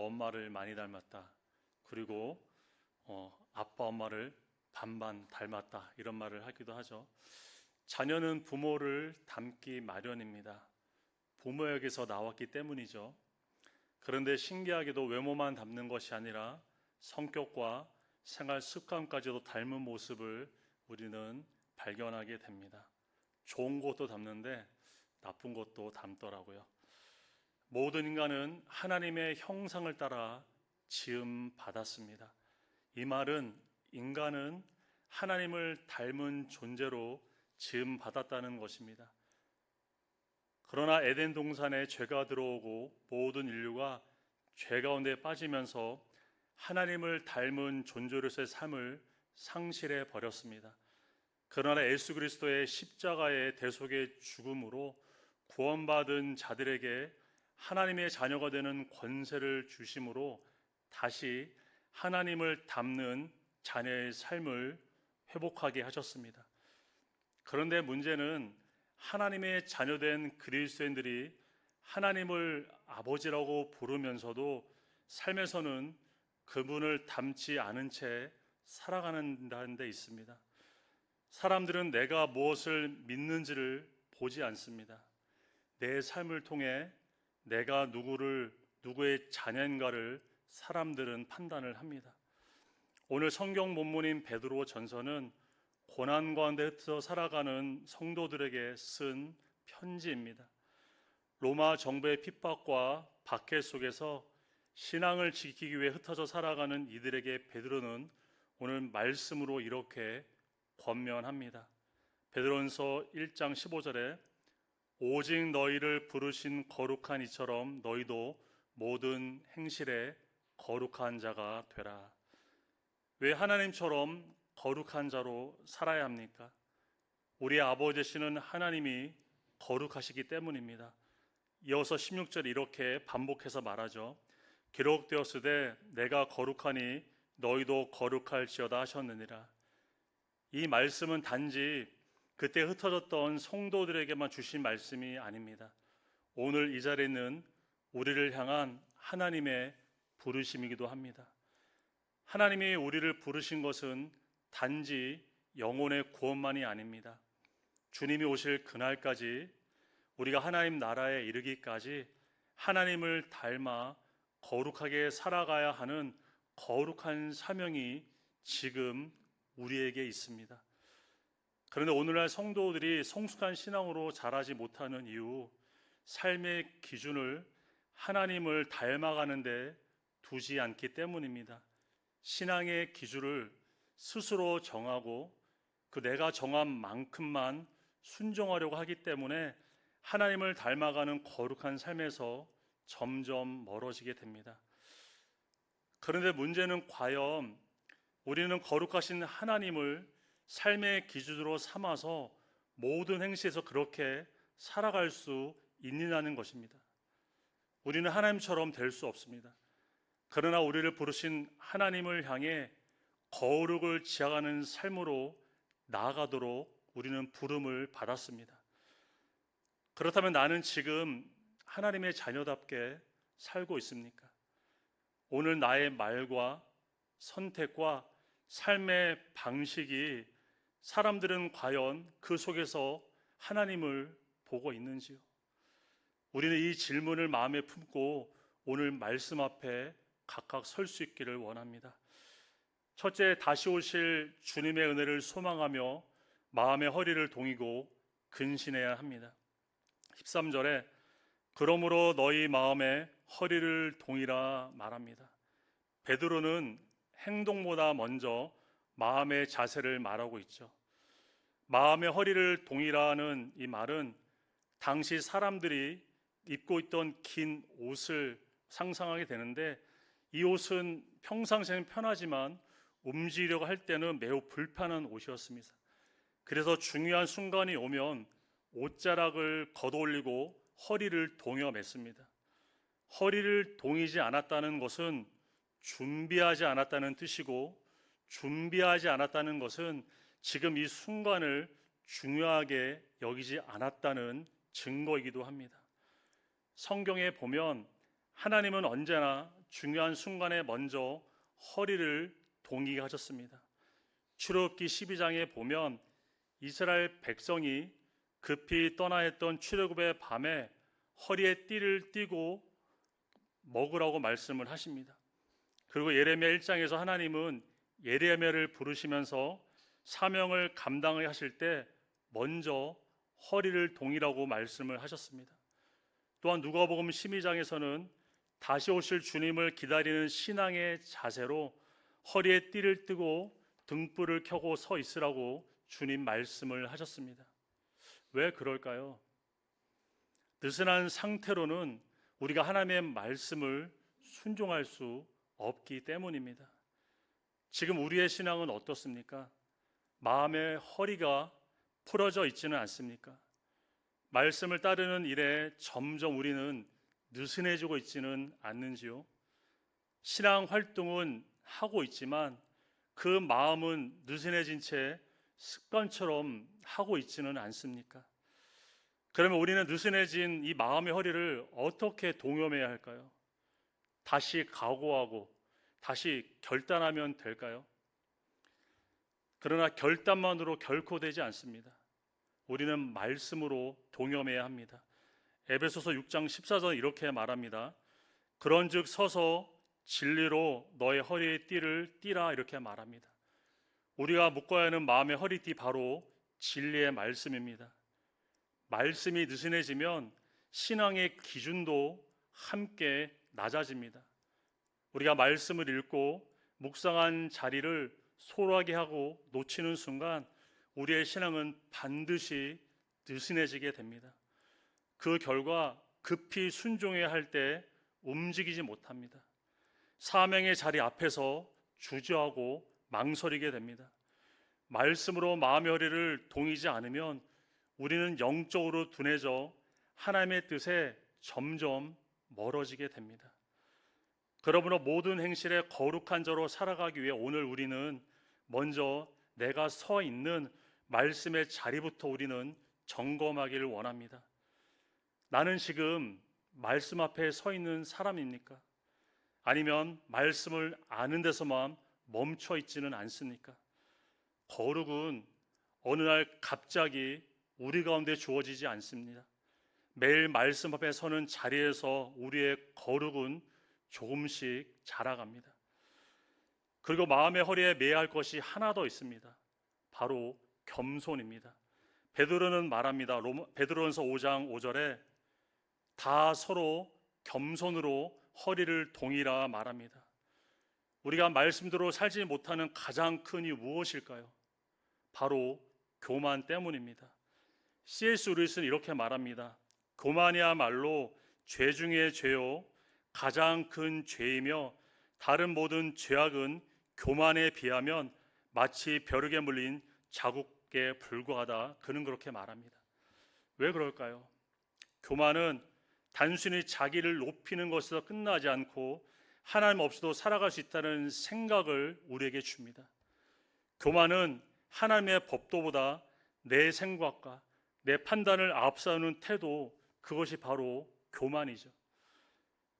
너 엄마를 많이 닮았다. 그리고 아빠 엄마를 반반 닮았다. 이런 말을 하기도 하죠. 자녀는 부모를 닮기 마련입니다. 부모에게서 나왔기 때문이죠. 그런데 신기하게도 외모만 닮는 것이 아니라 성격과 생활 습관까지도 닮은 모습을 우리는 발견하게 됩니다. 좋은 것도 닮는데 나쁜 것도 닮더라고요. 모든 인간은 하나님의 형상을 따라 지음 받았습니다. 이 말은 인간은 하나님을 닮은 존재로 지음 받았다는 것입니다. 그러나 에덴 동산에 죄가 들어오고 모든 인류가 죄 가운데 빠지면서 하나님을 닮은 존재로서의 삶을 상실해 버렸습니다. 그러나 예수 그리스도의 십자가의 대속의 죽음으로 구원받은 자들에게 하나님의 자녀가 되는 권세를 주심으로 다시 하나님을 닮는 자녀의 삶을 회복하게 하셨습니다. 그런데 문제는 하나님의 자녀된 그리스도인들이 하나님을 아버지라고 부르면서도 삶에서는 그분을 닮지 않은 채 살아가는 데 있습니다. 사람들은 내가 무엇을 믿는지를 보지 않습니다. 내 삶을 통해 내가 누구의 자녀인가를 사람들은 판단을 합니다. 오늘 성경 본문인 베드로 전서는 고난 가운데 흩어져 살아가는 성도들에게 쓴 편지입니다. 로마 정부의 핍박과 박해 속에서 신앙을 지키기 위해 흩어져 살아가는 이들에게 베드로는 오늘 말씀으로 이렇게 권면합니다. 베드로전서 1장 15절에 오직 너희를 부르신 거룩한 이처럼 너희도 모든 행실에 거룩한 자가 되라. 왜 하나님처럼 거룩한 자로 살아야 합니까? 우리 아버지 되시는 하나님이 거룩하시기 때문입니다. 이어서 16절 이렇게 반복해서 말하죠. 기록되었으되 내가 거룩하니 너희도 거룩할지어다 하셨느니라. 이 말씀은 단지 그때 흩어졌던 성도들에게만 주신 말씀이 아닙니다. 오늘 이 자리에 있는 우리를 향한 하나님의 부르심이기도 합니다. 하나님이 우리를 부르신 것은 단지 영혼의 구원만이 아닙니다. 주님이 오실 그날까지 우리가 하나님 나라에 이르기까지 하나님을 닮아 거룩하게 살아가야 하는 거룩한 사명이 지금 우리에게 있습니다. 그런데 오늘날 성도들이 성숙한 신앙으로 자라지 못하는 이유, 삶의 기준을 하나님을 닮아가는 데 두지 않기 때문입니다. 신앙의 기준을 스스로 정하고 그 내가 정한 만큼만 순종하려고 하기 때문에 하나님을 닮아가는 거룩한 삶에서 점점 멀어지게 됩니다. 그런데 문제는 과연 우리는 거룩하신 하나님을 삶의 기준으로 삼아서 모든 행실에서 그렇게 살아갈 수 있느냐는 것입니다. 우리는 하나님처럼 될 수 없습니다. 그러나 우리를 부르신 하나님을 향해 거룩을 지향하는 삶으로 나아가도록 우리는 부름을 받았습니다. 그렇다면 나는 지금 하나님의 자녀답게 살고 있습니까? 오늘 나의 말과 선택과 삶의 방식이 사람들은 과연 그 속에서 하나님을 보고 있는지요? 우리는 이 질문을 마음에 품고 오늘 말씀 앞에 각각 설 수 있기를 원합니다. 첫째, 다시 오실 주님의 은혜를 소망하며 마음의 허리를 동이고 근신해야 합니다. 13절에 그러므로 너희 마음에 허리를 동이라 말합니다. 베드로는 행동보다 먼저 마음의 자세를 말하고 있죠. 마음의 허리를 동이라는 이 말은 당시 사람들이 입고 있던 긴 옷을 상상하게 되는데 이 옷은 평상시에는 편하지만 움직이려고 할 때는 매우 불편한 옷이었습니다. 그래서 중요한 순간이 오면 옷자락을 걷어올리고 허리를 동여 맸습니다. 허리를 동이지 않았다는 것은 준비하지 않았다는 뜻이고, 준비하지 않았다는 것은 지금 이 순간을 중요하게 여기지 않았다는 증거이기도 합니다. 성경에 보면 하나님은 언제나 중요한 순간에 먼저 허리를 동이게 하셨습니다. 출애굽기 12장에 보면 이스라엘 백성이 급히 떠나야 했던 출애굽의 밤에 허리에 띠를 띠고 먹으라고 말씀을 하십니다. 그리고 예레미야 1장에서 하나님은 예레미야를 부르시면서 사명을 감당하실 때 먼저 허리를 동이라고 말씀을 하셨습니다. 또한 누가복음 12장에서는 다시 오실 주님을 기다리는 신앙의 자세로 허리에 띠를 띠고 등불을 켜고 서 있으라고 주님 말씀을 하셨습니다. 왜 그럴까요? 느슨한 상태로는 우리가 하나님의 말씀을 순종할 수 없기 때문입니다. 지금 우리의 신앙은 어떻습니까? 마음의 허리가 풀어져 있지는 않습니까? 말씀을 따르는 일에 점점 우리는 느슨해지고 있지는 않는지요? 신앙 활동은 하고 있지만 그 마음은 느슨해진 채 습관처럼 하고 있지는 않습니까? 그러면 우리는 느슨해진 이 마음의 허리를 어떻게 동염해야 할까요? 다시 각오하고 다시 결단하면 될까요? 그러나 결단만으로 결코 되지 않습니다. 우리는 말씀으로 동염해야 합니다. 에베소서 6장 14절 이렇게 말합니다. 그런즉 서서 진리로 너의 허리의 띠를 띠라 이렇게 말합니다. 우리가 묶어야 하는 마음의 허리띠 바로 진리의 말씀입니다. 말씀이 느슨해지면 신앙의 기준도 함께 낮아집니다. 우리가 말씀을 읽고 묵상한 자리를 소홀하게 하고 놓치는 순간 우리의 신앙은 반드시 느슨해지게 됩니다. 그 결과 급히 순종해야 할 때 움직이지 못합니다. 사명의 자리 앞에서 주저하고 망설이게 됩니다. 말씀으로 마음의 허리를 동이지 않으면 우리는 영적으로 둔해져 하나님의 뜻에 점점 멀어지게 됩니다. 그러므로 모든 행실에 거룩한 자로 살아가기 위해 오늘 우리는 먼저 내가 서 있는 말씀의 자리부터 우리는 점검하기를 원합니다. 나는 지금 말씀 앞에 서 있는 사람입니까? 아니면 말씀을 아는 데서만 멈춰 있지는 않습니까? 거룩은 어느 날 갑자기 우리 가운데 주어지지 않습니다. 매일 말씀 앞에 서는 자리에서 우리의 거룩은 조금씩 자라갑니다. 그리고 마음의 허리에 매야 할 것이 하나 더 있습니다. 바로 겸손입니다. 베드로는 말합니다. 베드로전서 5장 5절에 다 서로 겸손으로 허리를 동이라 말합니다. 우리가 말씀대로 살지 못하는 가장 큰 이유 무엇일까요? 바로 교만 때문입니다. C.S. 루이스는 이렇게 말합니다. 교만이야말로 죄 중에 죄요 가장 큰 죄이며 다른 모든 죄악은 교만에 비하면 마치 벼룩에 물린 자국에 불과하다. 그는 그렇게 말합니다. 왜 그럴까요? 교만은 단순히 자기를 높이는 것에서 끝나지 않고 하나님 없이도 살아갈 수 있다는 생각을 우리에게 줍니다. 교만은 하나님의 법도보다 내 생각과 내 판단을 앞세우는 태도, 그것이 바로 교만이죠.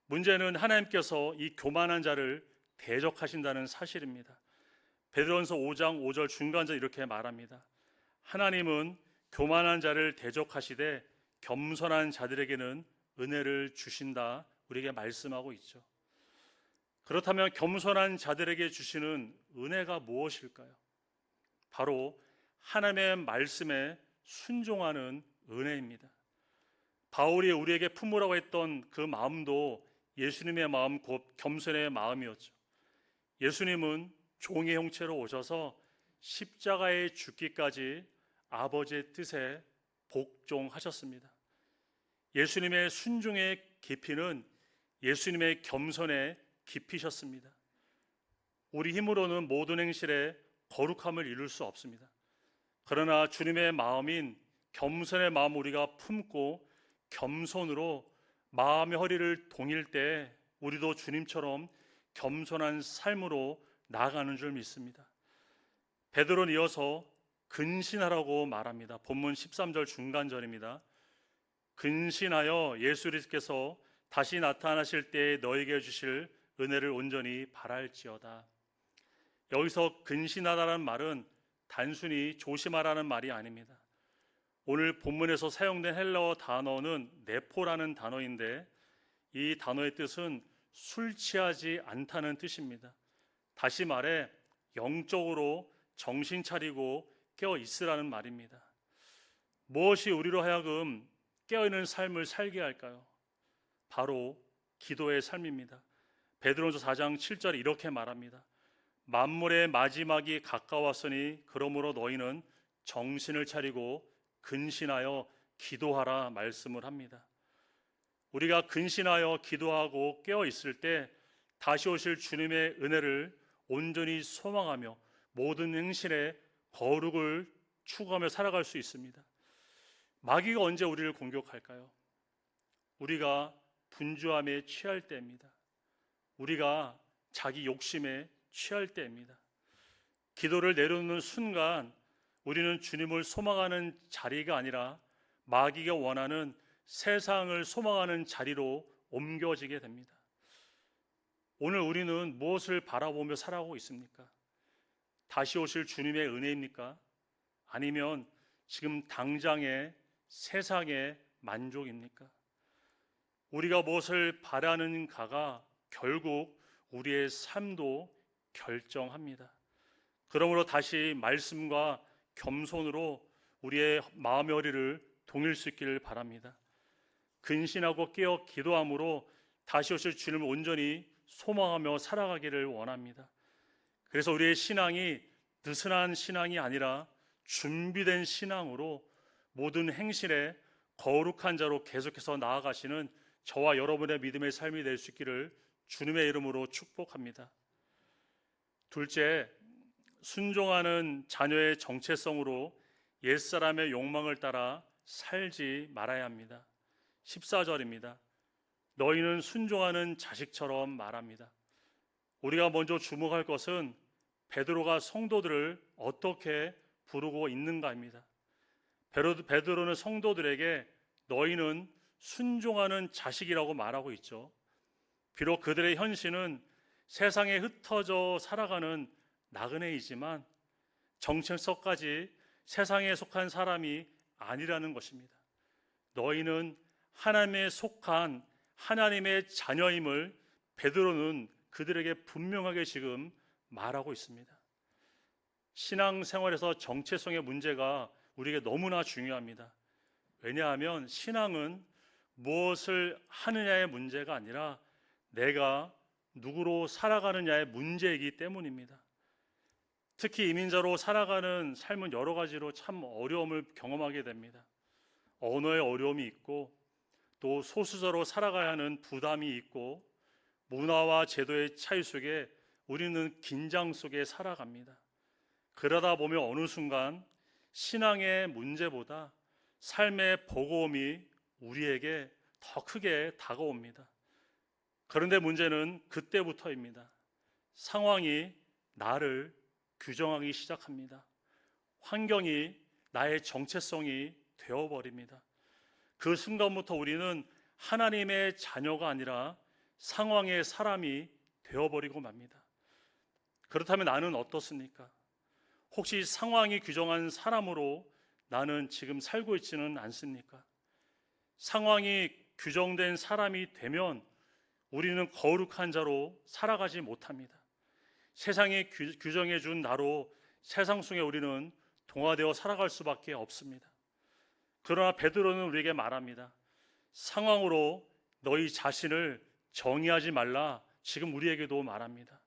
문제는 하나님께서 이 교만한 자를 대적하신다는 사실입니다. 베드로전서 5장 5절 중간절 이렇게 말합니다. 하나님은 교만한 자를 대적하시되 겸손한 자들에게는 은혜를 주신다. 우리에게 말씀하고 있죠. 그렇다면 겸손한 자들에게 주시는 은혜가 무엇일까요? 바로 하나님의 말씀에 순종하는 은혜입니다. 바울이 우리에게 품으라고 했던 그 마음도 예수님의 마음 곧 겸손의 마음이었죠. 예수님은 종의 형체로 오셔서 십자가에 죽기까지 아버지의 뜻에 복종하셨습니다. 예수님의 순종의 깊이는 예수님의 겸손의 깊이셨습니다. 우리 힘으로는 모든 행실에 거룩함을 이룰 수 없습니다. 그러나 주님의 마음인 겸손의 마음 우리가 품고 겸손으로 마음의 허리를 동일 때 우리도 주님처럼 겸손한 삶으로 나아가는 줄 믿습니다. 베드로는 이어서 근신하라고 말합니다. 본문 13절 중간절입니다. 근신하여 예수 그리스도께서 다시 나타나실 때에 너에게 주실 은혜를 온전히 바랄지어다. 여기서 근신하다라는 말은 단순히 조심하라는 말이 아닙니다. 오늘 본문에서 사용된 헬라어 단어는 네포라는 단어인데 이 단어의 뜻은 술 취하지 않다는 뜻입니다. 다시 말해 영적으로 정신 차리고 깨어 있으라는 말입니다. 무엇이 우리로 하여금 깨어있는 삶을 살게 할까요? 바로 기도의 삶입니다. 베드로전서 4장 7절에 이렇게 말합니다. 만물의 마지막이 가까웠으니 그러므로 너희는 정신을 차리고 근신하여 기도하라 말씀을 합니다. 우리가 근신하여 기도하고 깨어 있을 때 다시 오실 주님의 은혜를 온전히 소망하며 모든 행실에 거룩을 추구하며 살아갈 수 있습니다. 마귀가 언제 우리를 공격할까요? 우리가 분주함에 취할 때입니다. 우리가 자기 욕심에 취할 때입니다. 기도를 내려놓는 순간 우리는 주님을 소망하는 자리가 아니라 마귀가 원하는 세상을 소망하는 자리로 옮겨지게 됩니다. 오늘 우리는 무엇을 바라보며 살아가고 있습니까? 다시 오실 주님의 은혜입니까? 아니면 지금 당장의 세상의 만족입니까? 우리가 무엇을 바라는가가 결국 우리의 삶도 결정합니다. 그러므로 다시 말씀과 겸손으로 우리의 마음의 허리를 동일 수 있기를 바랍니다. 근신하고 깨어 기도함으로 다시 오실 주님을 온전히 소망하며 살아가기를 원합니다. 그래서 우리의 신앙이 느슨한 신앙이 아니라 준비된 신앙으로 모든 행실에 거룩한 자로 계속해서 나아가시는 저와 여러분의 믿음의 삶이 될 수 있기를 주님의 이름으로 축복합니다. 둘째, 순종하는 자녀의 정체성으로 옛사람의 욕망을 따라 살지 말아야 합니다. 14절입니다. 너희는 순종하는 자식처럼 말합니다. 우리가 먼저 주목할 것은 베드로가 성도들을 어떻게 부르고 있는가입니다. 베드로는 성도들에게 너희는 순종하는 자식이라고 말하고 있죠. 비록 그들의 현실은 세상에 흩어져 살아가는 나그네이지만 정체성까지 세상에 속한 사람이 아니라는 것입니다. 너희는 하나님에 속한 하나님의 자녀임을 베드로는 그들에게 분명하게 지금 말하고 있습니다. 신앙생활에서 정체성의 문제가 우리에게 너무나 중요합니다. 왜냐하면 신앙은 무엇을 하느냐의 문제가 아니라 내가 누구로 살아가느냐의 문제이기 때문입니다. 특히 이민자로 살아가는 삶은 여러 가지로 참 어려움을 경험하게 됩니다. 언어의 어려움이 있고 또 소수자로 살아가야 하는 부담이 있고 문화와 제도의 차이 속에 우리는 긴장 속에 살아갑니다. 그러다 보면 어느 순간 신앙의 문제보다 삶의 버거움이 우리에게 더 크게 다가옵니다. 그런데 문제는 그때부터입니다. 상황이 나를 규정하기 시작합니다. 환경이 나의 정체성이 되어버립니다. 그 순간부터 우리는 하나님의 자녀가 아니라 상황의 사람이 되어버리고 맙니다. 그렇다면 나는 어떻습니까? 혹시 상황이 규정한 사람으로 나는 지금 살고 있지는 않습니까? 상황이 규정된 사람이 되면 우리는 거룩한 자로 살아가지 못합니다. 세상이 규정해 준 나로 세상 속에 우리는 동화되어 살아갈 수밖에 없습니다. 그러나 베드로는 우리에게 말합니다. 상황으로 너희 자신을 정의하지 말라. 지금 우리에게도 말합니다.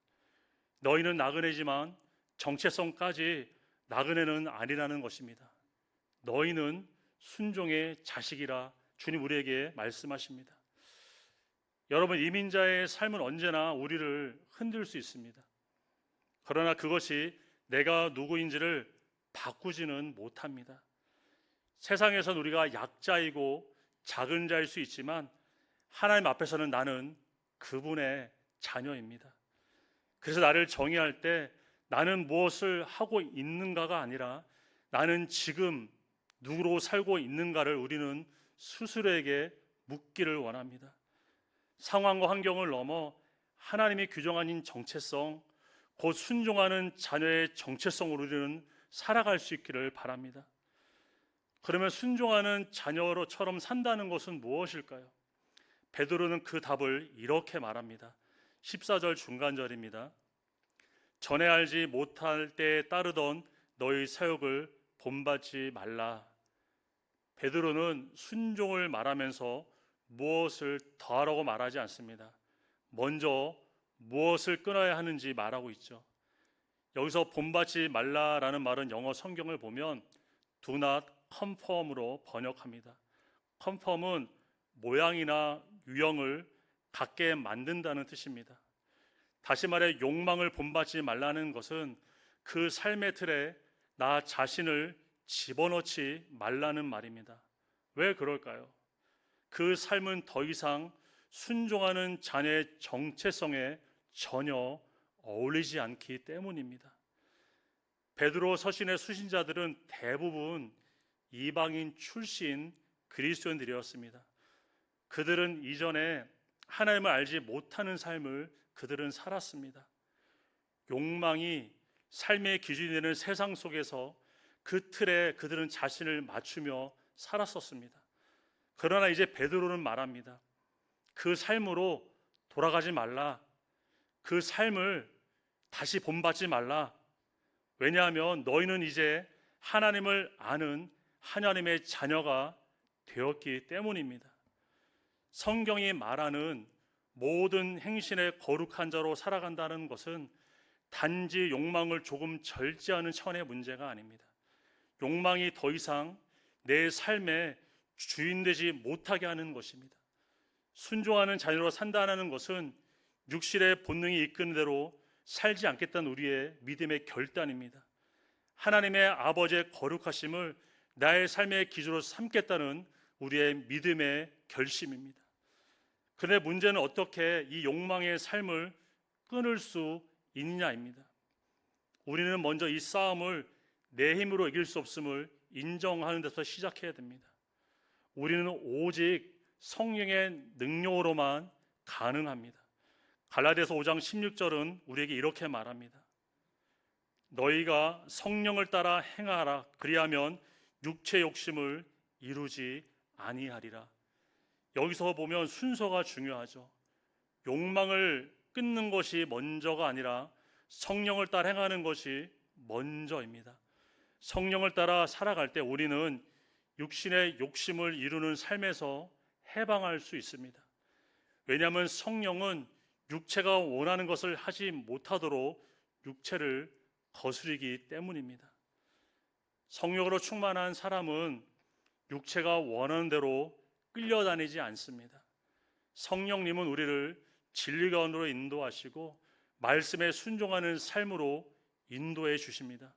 너희는 나그네지만 정체성까지 나그네는 아니라는 것입니다. 너희는 순종의 자식이라 주님 우리에게 말씀하십니다. 여러분, 이민자의 삶은 언제나 우리를 흔들 수 있습니다. 그러나 그것이 내가 누구인지를 바꾸지는 못합니다. 세상에선 우리가 약자이고 작은 자일 수 있지만 하나님 앞에서는 나는 그분의 자녀입니다. 그래서 나를 정의할 때 나는 무엇을 하고 있는가가 아니라 나는 지금 누구로 살고 있는가를 우리는 스스로에게 묻기를 원합니다. 상황과 환경을 넘어 하나님이 규정한 정체성, 곧 순종하는 자녀의 정체성으로 우리는 살아갈 수 있기를 바랍니다. 그러면 순종하는 자녀로처럼 산다는 것은 무엇일까요? 베드로는 그 답을 이렇게 말합니다. 14절 중간절입니다. 전에 알지 못할 때에 따르던 너희 사욕을 본받지 말라. 베드로는 순종을 말하면서 무엇을 더하라고 말하지 않습니다. 먼저 무엇을 끊어야 하는지 말하고 있죠. 여기서 본받지 말라라는 말은 영어 성경을 보면 do not conform으로 번역합니다. conform은 모양이나 유형을 갖게 만든다는 뜻입니다. 다시 말해 욕망을 본받지 말라는 것은 그 삶의 틀에 나 자신을 집어넣지 말라는 말입니다. 왜 그럴까요? 그 삶은 더 이상 순종하는 자녀의 정체성에 전혀 어울리지 않기 때문입니다. 베드로 서신의 수신자들은 대부분 이방인 출신 그리스도인들이었습니다. 그들은 이전에 하나님을 알지 못하는 삶을 그들은 살았습니다. 욕망이 삶의 기준이 되는 세상 속에서 그 틀에 그들은 자신을 맞추며 살았었습니다. 그러나 이제 베드로는 말합니다. 그 삶으로 돌아가지 말라. 그 삶을 다시 본받지 말라. 왜냐하면 너희는 이제 하나님을 아는 하나님의 자녀가 되었기 때문입니다. 성경이 말하는 모든 행신의 거룩한 자로 살아간다는 것은 단지 욕망을 조금 절제하는 차원의 문제가 아닙니다. 욕망이 더 이상 내 삶의 주인되지 못하게 하는 것입니다. 순종하는 자녀로 산다는 것은 육신의 본능이 이끄는 대로 살지 않겠다는 우리의 믿음의 결단입니다. 하나님의 아버지의 거룩하심을 나의 삶의 기준으로 삼겠다는 우리의 믿음의 결심입니다. 그런데 문제는 어떻게 이 욕망의 삶을 끊을 수 있느냐입니다. 우리는 먼저 이 싸움을 내 힘으로 이길 수 없음을 인정하는 데서 시작해야 됩니다. 우리는 오직 성령의 능력으로만 가능합니다. 갈라디아서 5장 16절은 우리에게 이렇게 말합니다. 너희가 성령을 따라 행하라. 그리하면 육체 욕심을 이루지 아니하리라. 여기서 보면 순서가 중요하죠. 욕망을 끊는 것이 먼저가 아니라 성령을 따라 행하는 것이 먼저입니다. 성령을 따라 살아갈 때 우리는 육신의 욕심을 이루는 삶에서 해방할 수 있습니다. 왜냐하면 성령은 육체가 원하는 것을 하지 못하도록 육체를 거스르기 때문입니다. 성령으로 충만한 사람은 육체가 원하는 대로 끌려다니지 않습니다. 성령님은 우리를 진리 가운데로 인도하시고 말씀에 순종하는 삶으로 인도해 주십니다.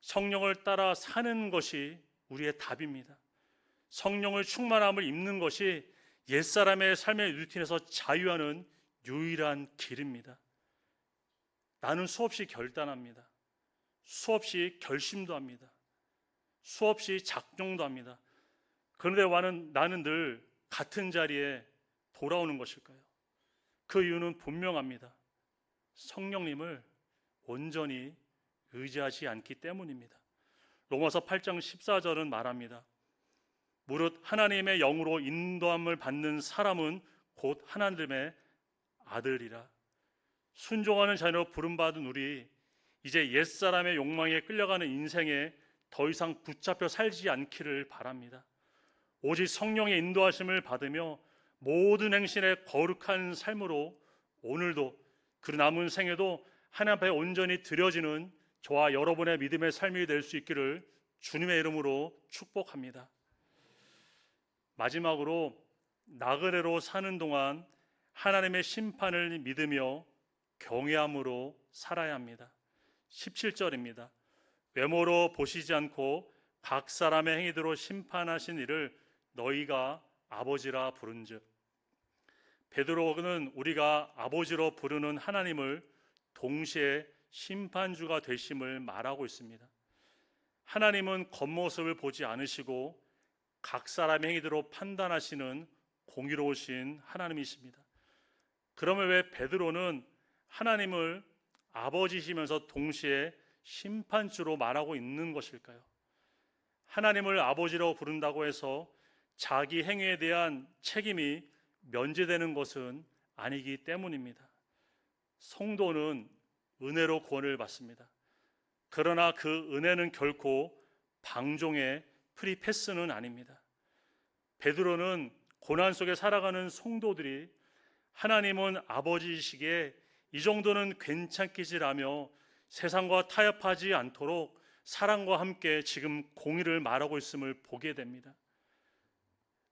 성령을 따라 사는 것이 우리의 답입니다. 성령을 충만함을 입는 것이 옛사람의 삶의 루틴에서 자유하는 유일한 길입니다. 나는 수없이 결단합니다. 수없이 결심도 합니다. 수없이 작정도 합니다. 그런데 나는 늘 같은 자리에 돌아오는 것일까요? 그 이유는 분명합니다. 성령님을 온전히 의지하지 않기 때문입니다. 로마서 8장 14절은 말합니다. 무릇 하나님의 영으로 인도함을 받는 사람은 곧 하나님의 아들이라. 순종하는 자녀로 부름받은 우리, 이제 옛사람의 욕망에 끌려가는 인생에 더 이상 붙잡혀 살지 않기를 바랍니다. 오직 성령의 인도하심을 받으며 모든 행신의 거룩한 삶으로 오늘도 그 남은 생에도 하나님 앞에 온전히 드려지는 저와 여러분의 믿음의 삶이 될 수 있기를 주님의 이름으로 축복합니다. 마지막으로 나그네로 사는 동안 하나님의 심판을 믿으며 경외함으로 살아야 합니다. 17절입니다. 외모로 보시지 않고 각 사람의 행위대로 심판하신 이를 너희가 아버지라 부른즉. 베드로는 우리가 아버지로 부르는 하나님을 동시에 심판주가 되심을 말하고 있습니다. 하나님은 겉모습을 보지 않으시고 각 사람의 행위대로 판단하시는 공의로우신 하나님이십니다. 그러면 왜 베드로는 하나님을 아버지시면서 동시에 심판주로 말하고 있는 것일까요? 하나님을 아버지로 부른다고 해서 자기 행위에 대한 책임이 면제되는 것은 아니기 때문입니다. 성도는 은혜로 구원을 받습니다. 그러나 그 은혜는 결코 방종의 프리패스는 아닙니다. 베드로는 고난 속에 살아가는 성도들이 하나님은 아버지이시기에 이 정도는 괜찮기지라며 세상과 타협하지 않도록 사랑과 함께 지금 공의를 말하고 있음을 보게 됩니다.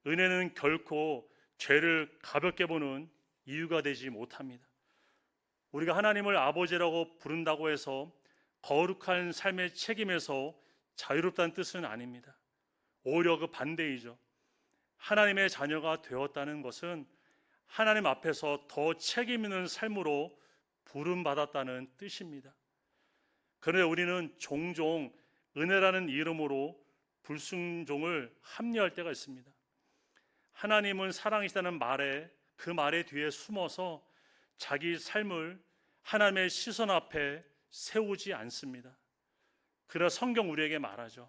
은혜는 결코 죄를 가볍게 보는 이유가 되지 못합니다. 우리가 하나님을 아버지라고 부른다고 해서 거룩한 삶의 책임에서 자유롭다는 뜻은 아닙니다. 오히려 그 반대이죠. 하나님의 자녀가 되었다는 것은 하나님 앞에서 더 책임 있는 삶으로 부름받았다는 뜻입니다. 그런데 우리는 종종 은혜라는 이름으로 불순종을 합리화할 때가 있습니다. 하나님은 사랑이시다는 말에 그 말의 뒤에 숨어서 자기 삶을 하나님의 시선 앞에 세우지 않습니다. 그러나 성경 우리에게 말하죠.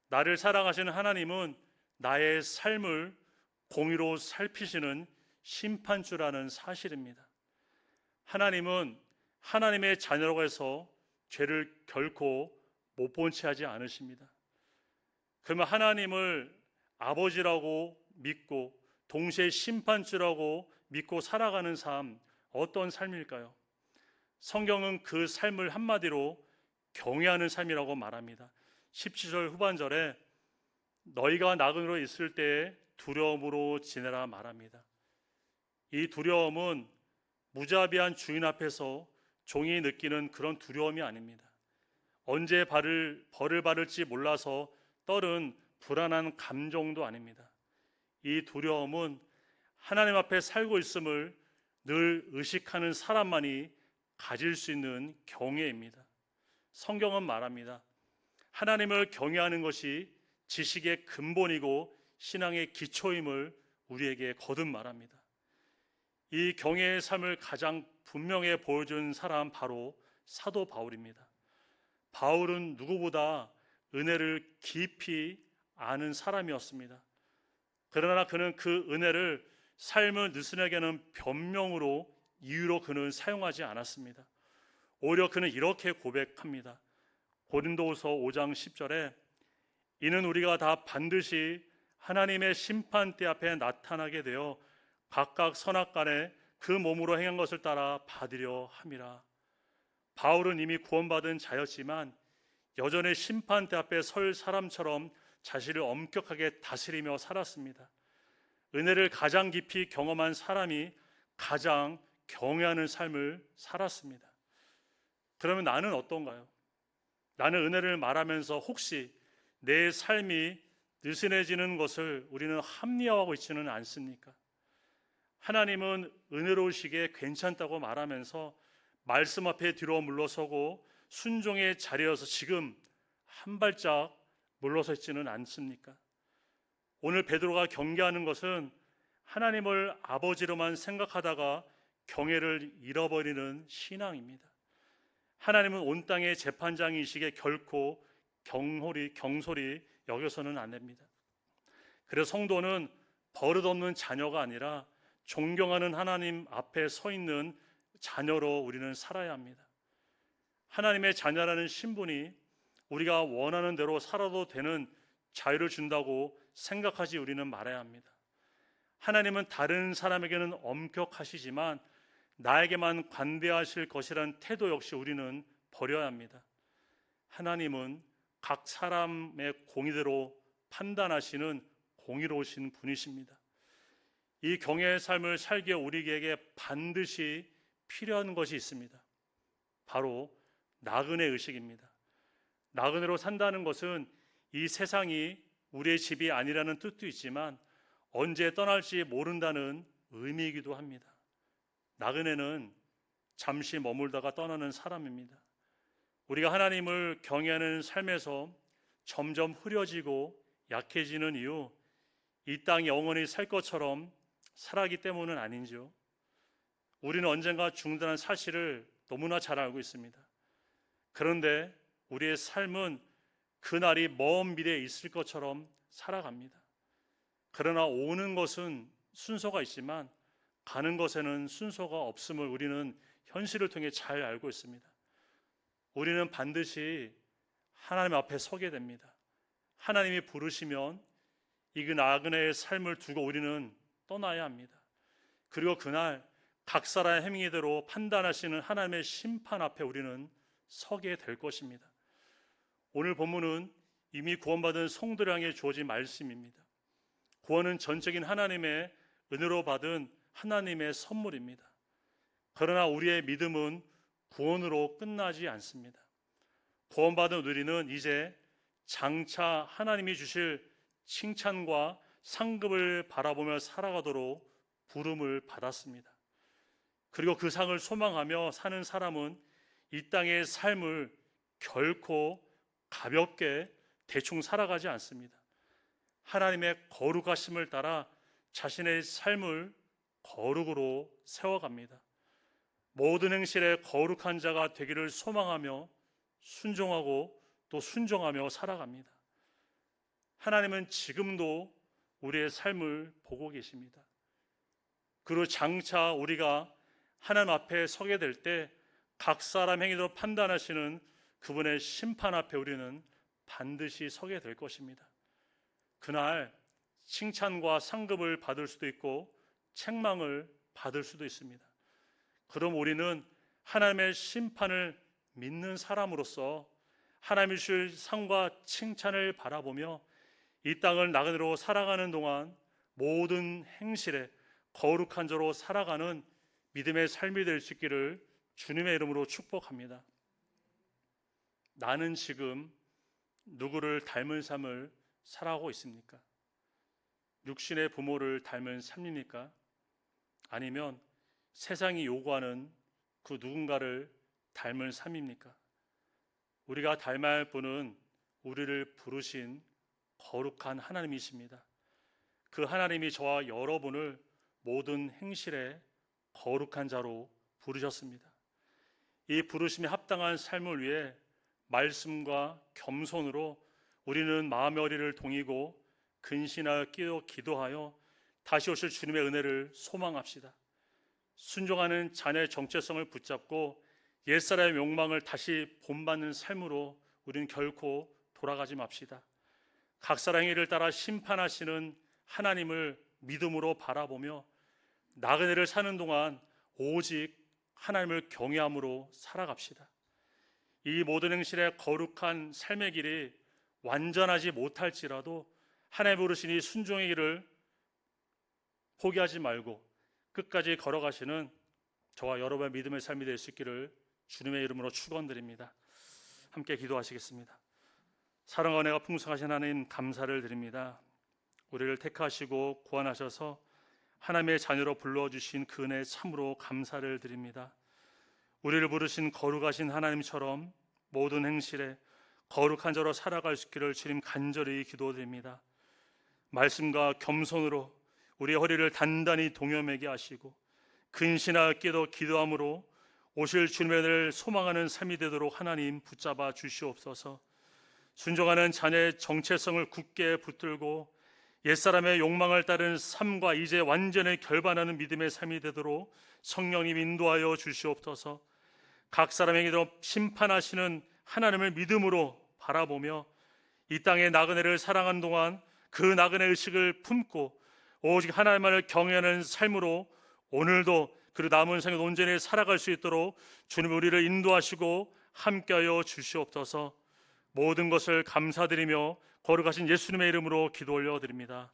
나를 사랑하시는 하나님은 나의 삶을 공의로 살피시는 심판주라는 사실입니다. 하나님은 하나님의 자녀라고 해서 죄를 결코 못 본 채 하지 않으십니다. 그러면 하나님을 아버지라고 믿고 동시에 심판주라고 믿고 살아가는 삶, 어떤 삶일까요? 성경은 그 삶을 한마디로 경외하는 삶이라고 말합니다. 17절 후반절에 너희가 나그네로 있을 때에 두려움으로 지내라 말합니다. 이 두려움은 무자비한 주인 앞에서 종이 느끼는 그런 두려움이 아닙니다. 언제 벌을 받을지 몰라서 떨은 불안한 감정도 아닙니다. 이 두려움은 하나님 앞에 살고 있음을 늘 의식하는 사람만이 가질 수 있는 경외입니다. 성경은 말합니다. 하나님을 경외하는 것이 지식의 근본이고 신앙의 기초임을 우리에게 거듭 말합니다. 이 경외의 삶을 가장 분명히 보여준 사람 바로 사도 바울입니다. 바울은 누구보다 은혜를 깊이 아는 사람이었습니다. 그러나 그는 그 은혜를 삶을 느슨하게는 변명으로 이유로 그는 사용하지 않았습니다. 오히려 그는 이렇게 고백합니다. 고린도후서 5장 10절에 이는 우리가 다 반드시 하나님의 심판대 앞에 나타나게 되어 각각 선악간에 그 몸으로 행한 것을 따라 받으려 함이라. 바울은 이미 구원받은 자였지만 여전히 심판대 앞에 설 사람처럼 자신을 엄격하게 다스리며 살았습니다. 은혜를 가장 깊이 경험한 사람이 가장 경외하는 삶을 살았습니다. 그러면 나는 어떤가요? 나는 은혜를 말하면서 혹시 내 삶이 느슨해지는 것을 우리는 합리화하고 있지는 않습니까? 하나님은 은혜로우시기에 괜찮다고 말하면서 말씀 앞에 뒤로 물러서고 순종의 자리여서 지금 한 발짝 물러서 있지는 않습니까? 오늘 베드로가 경계하는 것은 하나님을 아버지로만 생각하다가 경외를 잃어버리는 신앙입니다. 하나님은 온 땅의 재판장이시기에 결코 경솔히 여겨서는 안 됩니다. 그래서 성도는 버릇없는 자녀가 아니라 존경하는 하나님 앞에 서 있는 자녀로 우리는 살아야 합니다. 하나님의 자녀라는 신분이 우리가 원하는 대로 살아도 되는 자유를 준다고 생각하지 우리는 말아야 합니다. 하나님은 다른 사람에게는 엄격하시지만 나에게만 관대하실 것이라는 태도 역시 우리는 버려야 합니다. 하나님은 각 사람의 공의대로 판단하시는 공의로우신 분이십니다. 이 경외의 삶을 살기에 우리에게 반드시 필요한 것이 있습니다. 바로 나그네 의식입니다. 나그네로 산다는 것은 이 세상이 우리의 집이 아니라는 뜻도 있지만 언제 떠날지 모른다는 의미이기도 합니다. 나그네는 잠시 머물다가 떠나는 사람입니다. 우리가 하나님을 경외하는 삶에서 점점 흐려지고 약해지는 이유, 이 땅 영원히 살 것처럼 살아기 때문은 아닌지요. 우리는 언젠가 죽는다는 사실을 너무나 잘 알고 있습니다. 그런데 우리의 삶은 그날이 먼 미래에 있을 것처럼 살아갑니다. 그러나 오는 것은 순서가 있지만 가는 것에는 순서가 없음을 우리는 현실을 통해 잘 알고 있습니다. 우리는 반드시 하나님 앞에 서게 됩니다. 하나님이 부르시면 이 나그네의 삶을 두고 우리는 떠나야 합니다. 그리고 그날 각 사람의 행위대로 판단하시는 하나님의 심판 앞에 우리는 서게 될 것입니다. 오늘 본문은 이미 구원받은 성도를 향해 주어진 말씀입니다. 구원은 전적인 하나님의 은혜로 받은 하나님의 선물입니다. 그러나 우리의 믿음은 구원으로 끝나지 않습니다. 구원받은 우리는 이제 장차 하나님이 주실 칭찬과 상급을 바라보며 살아가도록 부름을 받았습니다. 그리고 그 상을 소망하며 사는 사람은 이 땅의 삶을 결코 가볍게 대충 살아가지 않습니다. 하나님의 거룩하심을 따라 자신의 삶을 거룩으로 세워갑니다. 모든 행실에 거룩한 자가 되기를 소망하며 순종하고 또 순종하며 살아갑니다. 하나님은 지금도 우리의 삶을 보고 계십니다. 그리고 장차 우리가 하나님 앞에 서게 될 때 각 사람 행위로 판단하시는 그분의 심판 앞에 우리는 반드시 서게 될 것입니다. 그날 칭찬과 상급을 받을 수도 있고 책망을 받을 수도 있습니다. 그럼 우리는 하나님의 심판을 믿는 사람으로서 하나님이 주실 상과 칭찬을 바라보며 이 땅을 나그네로 살아가는 동안 모든 행실에 거룩한 자로 살아가는 믿음의 삶이 될 수 있기를 주님의 이름으로 축복합니다. 나는 지금 누구를 닮은 삶을 살아가고 있습니까? 육신의 부모를 닮은 삶입니까? 아니면 세상이 요구하는 그 누군가를 닮은 삶입니까? 우리가 닮아야 할 분은 우리를 부르신 거룩한 하나님이십니다. 그 하나님이 저와 여러분을 모든 행실에 거룩한 자로 부르셨습니다. 이 부르심에 합당한 삶을 위해 말씀과 겸손으로 우리는 마음의 어리를 동이고 근신하여 기도하여 다시 오실 주님의 은혜를 소망합시다. 순종하는 자녀의 정체성을 붙잡고 옛사람의 욕망을 다시 본받는 삶으로 우리는 결코 돌아가지 맙시다. 각 사람의 행위를 따라 심판하시는 하나님을 믿음으로 바라보며 나그네를 사는 동안 오직 하나님을 경외함으로 살아갑시다. 이 모든 행실의 거룩한 삶의 길이 완전하지 못할지라도 하나님 부르시니 순종의 길을 포기하지 말고 끝까지 걸어가시는 저와 여러분의 믿음의 삶이 될 수 있기를 주님의 이름으로 축원드립니다. 함께 기도하시겠습니다. 사랑과 은혜가 풍성하신 하나님 감사를 드립니다. 우리를 택하시고 구원하셔서 하나님의 자녀로 불러주신 그 은혜 참으로 감사를 드립니다. 우리를 부르신 거룩하신 하나님처럼 모든 행실에 거룩한 자로 살아갈 수 있기를 주님 간절히 기도드립니다. 말씀과 겸손으로 우리의 허리를 단단히 동여매게 하시고 근신하여 기도함으로 오실 주님의 은혜를 소망하는 삶이 되도록 하나님 붙잡아 주시옵소서. 순종하는 자녀의 정체성을 굳게 붙들고 옛사람의 욕망을 따르는 삶과 이제 완전히 결반하는 믿음의 삶이 되도록 성령님 인도하여 주시옵소서. 각 사람의 행위대로 심판하시는 하나님을 믿음으로 바라보며 이 땅의 나그네를 사랑한 동안 그 나그네 의식을 품고 오직 하나님만을 경외하는 삶으로 오늘도 그리고 남은 생에 온전히 살아갈 수 있도록 주님 우리를 인도하시고 함께하여 주시옵소서. 모든 것을 감사드리며 거룩하신 예수님의 이름으로 기도 올려드립니다.